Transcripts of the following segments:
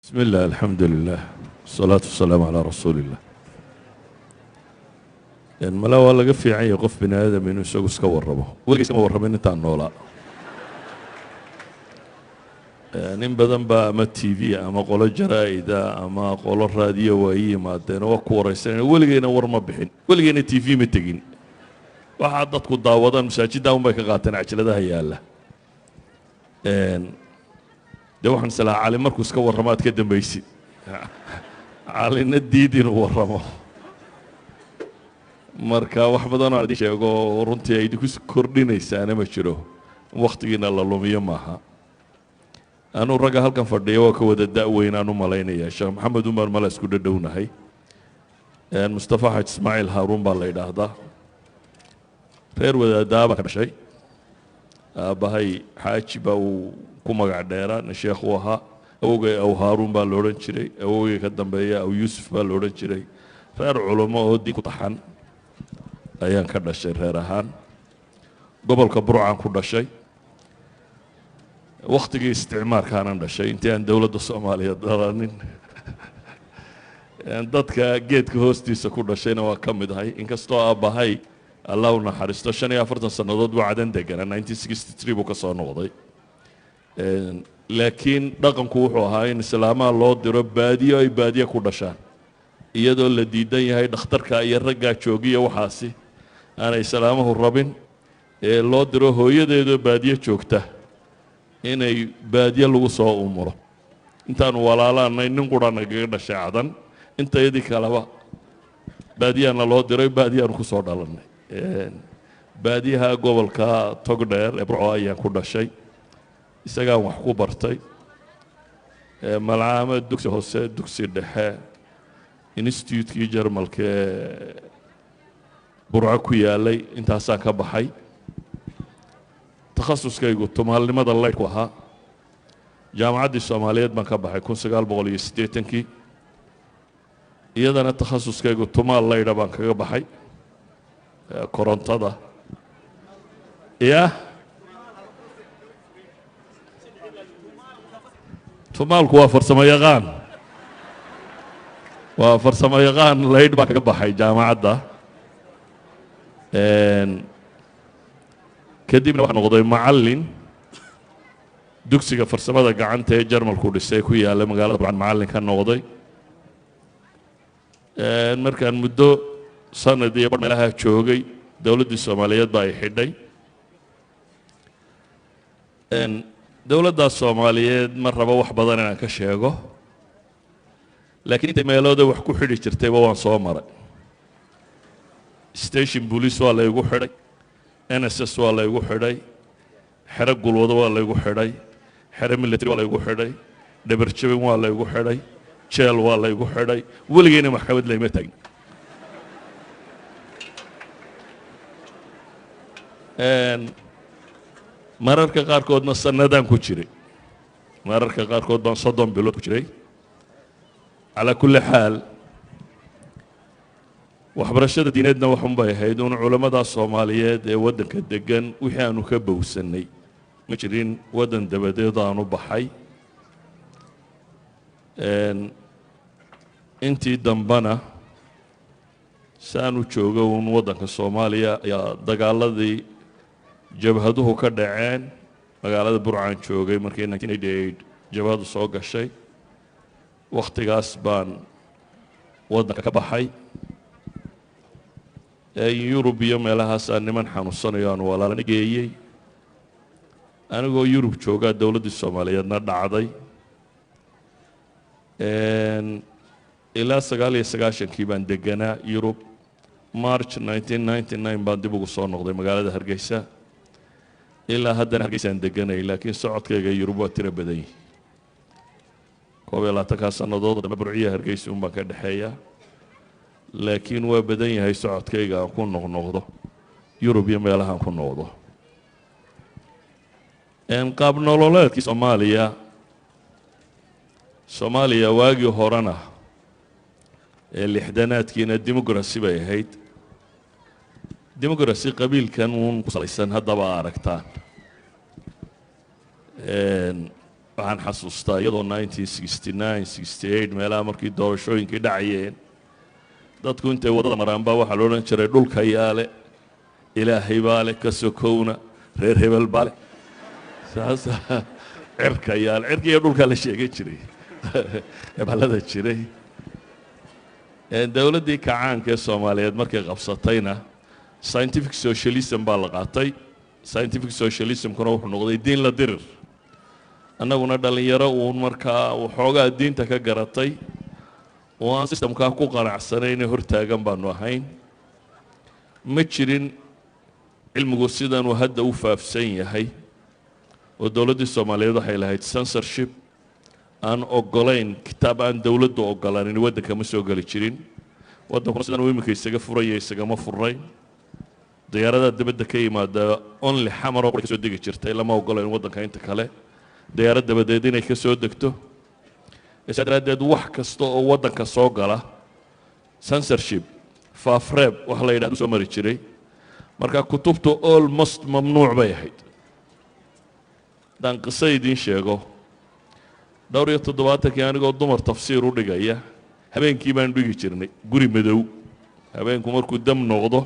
بسم الله الحمد لله والصلاة والسلام على رسول الله يعني ما لا والله قف يعني يقف بني آدم إنه يسوق وربه ولا يسمى وربه إنه تعنولا يعني بدن با ما تي في أما قول الجرائد أما قول الراديو وهي ما تنا وكورة سنة ولا جينا ورما بحين ولا جينا تي في متجين واحد ضد كود داوضا مساجد داوم بيك قاتنا عشان ده هي الله ده waxaan salaa cali markuu iska warramaad ka dambaysi calina diidin uu warramo marka wax badan oo aan sheego runtii ay ku kordhinaysaa ma jiro waqtigiina la lumiyo maaha anu raga halkan fadhiyo waa ka wada da'weynaan u maleynaya sheekh maxamed umar mala isku dhadhownahay mustafa xaj ismaaciil haaruun baa la yidhaahdaa reer wadaadaaba ka dhashay aabahay xaaji baa uu ku magac dheeraan sheekhu ahaa awogay aw haaruun baa la odhan jiray awogay ka dambeeya aw yuusuf baa la odhan jiray reer culamo oo diin ku taxan ayaan ka dhashay reer ahaan gobolka burcaan ku dhashay waqtigii isticmaarkaanan dhashay intii aan dowladda soomaaliyeed dhalanin dadka geedka hoostiisa ku dhashayna waa ka mid ahay inkastoo aabbahay allah u naxariisto 45 sannadood buu cadan deganaa 1963 buu ka soo noqday laakiin dhaqanku wuxuu ahaa in islaamaha loo diro baadiyo ay baadiyo ku dhashaan iyadoo la diidan yahay dhakhtarka iyo raggaa joogiya waxaasi aanay islaamuhu rabin ee loo diro hooyadeedoo baadiyo joogta inay baadiyo lagu soo umuro intaanu walaalaanay nin qura nagaga dhashay cadan intayadii kaleba baadiyaana loo diray baadiyaanu ku soo dhalannay baadiyaha gobolka togdheer ee burco ayaan ku dhashay isagaan wax ku bartay malcaamad dugsi hoose dugsi dhexe institutekii jarmalka ee burco ku yaalay intaasaan ka baxay takhasuskaygu tumaalnimada laydhku ahaa jaamacaddii soomaaliyeed baan ka baxay 1980kii iyadana takhasuskaygu tumaal laydha baan kaga baxay korontada ya tumaalku waa farsamo yaqaan laydh baan kaga baxay jaamacadda kadibna waxaan noqday macallin dugsiga farsamada gacanta ee jarmalku dhisay ku yaala magaalada burcan macallin ka noqday markaan muddo sanad iyo bar meelaha joogay dowladdii soomaaliyeed baa ay xidhay dowladda soomaaliyeed ma rabo wax badan inaan ka sheego laakiin inta meelooda wax ku xidhi jirtayba waan soo maray station police waa la igu xidhay NSS waa la igu xidhay xero gulwado waa la igu xidhay xero military waa la igu xidhay dhabarjabin waa la igu xidhay jeel waa la igu xidhay weligeyna maxkamad layma tagin mararka qaarkoodna sanadaan ku jiray mararka qaarkood baan 30 bilood ku jiray calaa kulli xaal waxbarashada diineedna waxun bay ahayd un culamada soomaaliyeed ee waddanka degan wixii aanu ka bowsanay ma jirin waddan dabadeed aanu baxay intii dambana saanu joogo un waddanka soomaaliya ayaa dagaaladii jabhaduhu ka dhaceen magaalada burcaan joogay markii 1988 jabhadu soo gashay waqtigaas baan waddanka ka baxay yurub iyo meelahaas aan niman xanuunsanayo aan walaalana geeyey anigoo yurub joogaa dowladdii soomaaliyeedna dhacday ilaa 99kii baan deganaa yurub march 1999 baan dib ugu soo noqday magaalada hargeysa ilaa haddana hargeysaan deganay laakiin socodkayga yurub waa tiro badan yihi 12 sannadood dambe burciya hargeysa un baan ka dhexeeya laakiin waa badan yahay socodkayga aan ku noqnoqdo yurub iyo meelahaan ku noqdo qaab nololeedkii soomaaliya waagii horena ee lixdanaadkiina dimuqrasi bay ahayd dimuqrasi qabiilkan uun ku salaysan haddaba aragtaan waxaan xasuustaa iyadoo 1969 68 meelaha markii doorashooyinkii dhacayeen dadku intay wadada maraan baa waxaa la odhan jiray dhulka yaale ilaahay baa leh ka sokowna reer hebel baa leh saas cirka yaale cirka iyo dhulka la sheegay jiray hebelada jiray dawladdii kacaanka ee Soomaaliyeed markay qabsatayna scientific socialism baa la qaatay scientific socialism kuna wuxuu noqday diin la dirir annaguna dhalinyaro uun markaa waxoogaa diinta ka garatay oo aan systemkaa ku qanacsanayn hortaagan baanu ahayn ma jirin cilmigu sidan uu hadda u faafsan yahay oo dawladdii Soomaaliyeed waxay lahayd censorship aan ogolayn kitaab aan dawladdu ogolaanin waddanka ma soo gali jirin waddankuna sidan uu iminka isaga furaya isagama furayn diyaaradaha dibadda ka yimaada only xamar oo ka soo degi jirtay lama ogolayn waddanka inta kale diyaarad dabadeed inay ka soo degto isdaradeed wax kasta oo waddanka soo gala censorship faafreeb wax la yidhaahdo soo mari jiray marka kutubtu almost mamnuuc bay ahayd dan qiso idiin sheego dhowr iyo 70 anigoo dumar tafsiir u dhigaya habeenkii baan dhigi jirnay guri madow habeenku markuu dam noqdo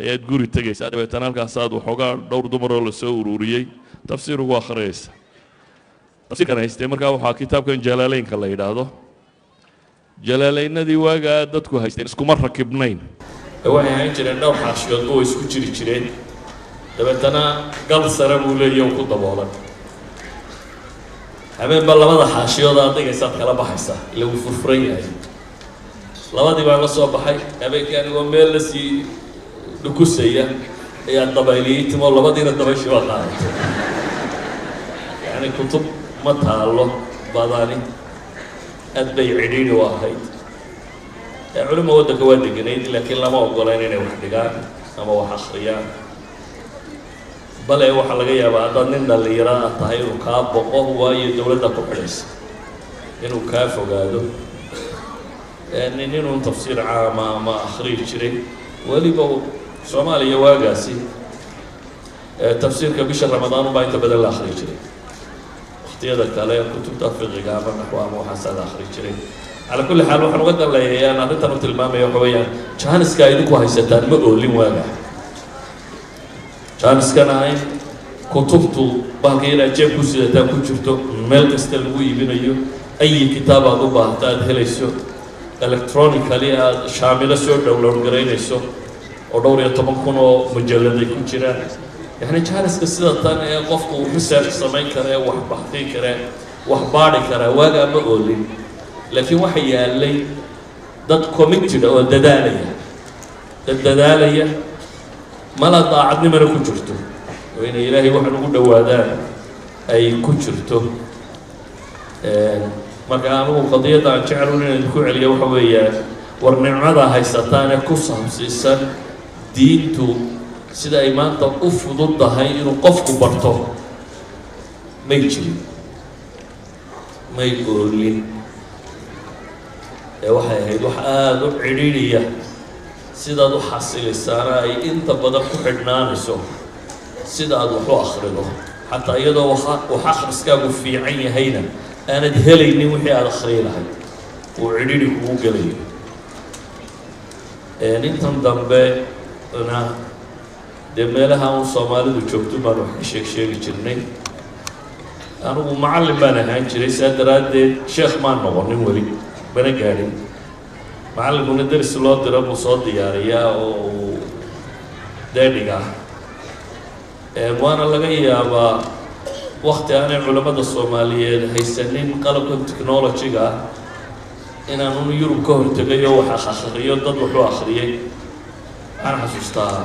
ayaad guri tagaysaa dabeetana halkaasaad waxoogaa dhowr dumaroo la soo ururiyey tafsiir ugu akhriyaysa tafsiirkan haystay markaa waxaa kitaabkan jalaaleynka la yidhaahdo jalaaleynadii waagaa dadku haysteen iskuma rakibnayn waxay ahaan jireen dhowr xaashiyood oo isku jiri jireen dabeetana gal sare buu leeyahay ku daboolan habeenba labada xaashiyood aad dhigaysaad kala baxaysaa ila wuu furfuran yahay labadii baan la soo baxay habeenkii anigoo meel la sii dhukusaya ayaa dabayliyey timo labadiina dabayshii baa qaadatay yani kutub ma taalo badani aad bay cidhiidhi u ahayd culimo waddanka waa deganayd laakiin lama ogolayn inay wax dhigaan ama wax akhriyaan bale waxaa laga yaabaa haddaad nin dhallinyaro ah tahay inuu kaa boqo waayo dawladda ku xidhaysa inuu kaa fogaado nin inuu tafsiir caama ama akhriyi jiray weliba Soomaaliya waagaasi tafsiirka bisha Ramadaan baa inta badan la akhriyi jiray waqtiyada kale kutubta fiqiga ama naxwa ama waxaas la akhriyi jiray على كل حال وحنا قدر لي أنا أنت نقول المام يا خويا جانس كايدك وهيستان ما أقول لي واقع جانس كان هاي كتبته باقي لا جيب كوسي ده كوشرته ملك استلوي بينيو أي كتاب أبو بحتاج هليسو إلكترونيكالي شاملة سو داونلود قرينيسو ودور يتمكنوا مجلد يكوشرا يعني جانس كسيدة تانية قفكو ريسيرش سمين كره وحبحثي كره وحباري كره واقع ما أقول لي لكن waxay yaalay dad committed oo dadaalaya mala daacadnimada ku jirto oo in Ilaahay wax ugu dhawaadaan ay ku jirto marka anigu qadiyada aan jecel inaan ku celiyo waxa weeyaan war nicmada haysataan ku saabsiisan diintu sida ay maanta u fududahay inuu qofku barto may jirin may goolin waxay ahayd wax aad u cidhiidhiya sidaad u xasilaysaana ay inta badan ku xidhnaanayso sida aad wax u akhrido xataa iyadoo wax akhriskaagu fiican yahayna aanad helaynin wixii aad akhriyi lahayd uu cidhiidhi kugu gelayo intan dambe na dee meelaha uun Soomaalidu joogto baan wax ka sheegi jirnay anigu macallin baan ahaan jiray saa daraaddeed sheekh maan noqonin weli bana gaadhin macallinkuna daris loo diro buu soo diyaariyaa oo deedhiga waana laga yaabaa waqti aanay culamada Soomaaliyeed haysanin qalabka technology-ga inaan Yurub ka hortagayo wax akhriyo dad wax u akhriyay aan xasuustaa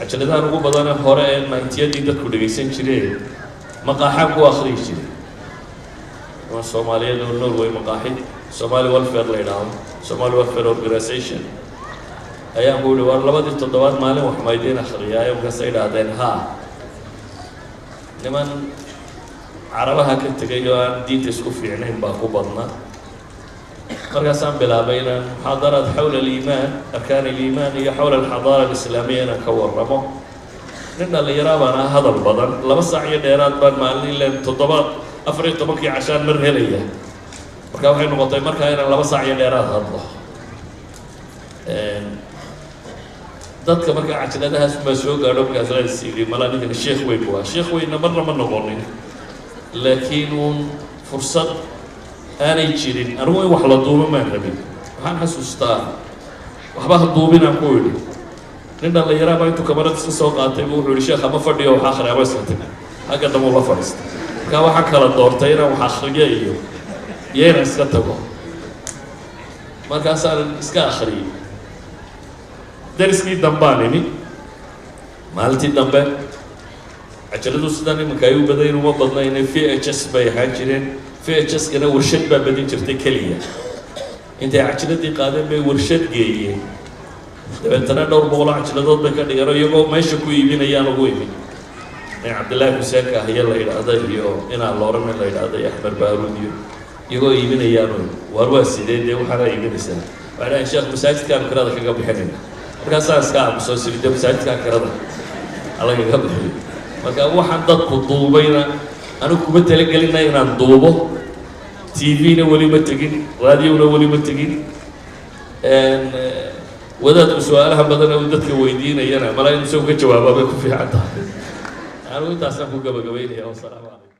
ajaladahan ugu badan hore ee 90-yadii dadku dhageysan jireen maqaaxaan ku akhriyi jiray Soomaaliyeed oo Norway maqaaxid Somali Welfare Leader Somali Welfare Organization ayaan ku leeyahay labadii toddobaad maalin wax maydeen akhriyaa oo ka saydaadeen ha niman carabaha ka tagay oo aan diinta isku fiicnayn baa ku badna markaasaan bilaabay inaan muxaadaraad xawla al-iimaan arkaan al-iimaan iyo xawla al-xadaara al-islaamiyya inaan ka warramo nin dhallinyaraa baan hadal badan 2 saac iyo dheeraad baan maalin ileen 14 cashaan mar helaya marka waxay noqotay markaa inaan 2 saac iyo dheeraad hadlo dadka markaa cajaladahaas ma soo gaadho markaas la siiyay mala ninka sheekh weyn waa sheekh weyn marna ma noqonin laakiin uun fursad aanay jirin anigu in wax la duubo maan rabin waxaan xasuustaa waxba ha duubinaan ku idhi nin dhallinyaraa baa intuu kamarad iska soo qaatay buu wuxuu yihi sheekh ama fadhiyo wax akhri ama iska tag xagga dambe la fadhiistay markaa waxaan kala doortay inaan wax akhriyo iyo inaan iska tago markaasaan iska akhriyey dariskii dambaan imi maalintii dambe cajaladu sidan imanka ay u badayn uma badnayne VHS bay ahaan jireen VHS-kana warshad baa badin jirtay keliya intay cajaladii qaadeen bay warshad geeyeen dabeetana dhowr boqol cajaladood bay ka dhigeen iyagoo meesha ku iibinayaan ugu imin nin cabdillaahi xuseen kaahiye la yidhaahda iyo inaan loorame la yidhaahda iyo axmed baaruud iyo iyagoo iibinayaan waar waa sidee dee waxaana iibinaysaa waxay dhahayn sheekh masaajidkaan kirada kaga bixinayna markaasaa iska aamusoo siride masaajidkaan kirada alagaga bixiyo marka waxaan dadku duubayna anigu kuma talagelina inaan duubo TV-na weli ma tegin raadiyona weli ma tegin wadaadku su-aalaha badan uu dadka weydiinayana mala inuu isagu ka jawaabaa bay ku fiican tahay anigu intaasaan ku gabagabaynaya wasalaamu calaykum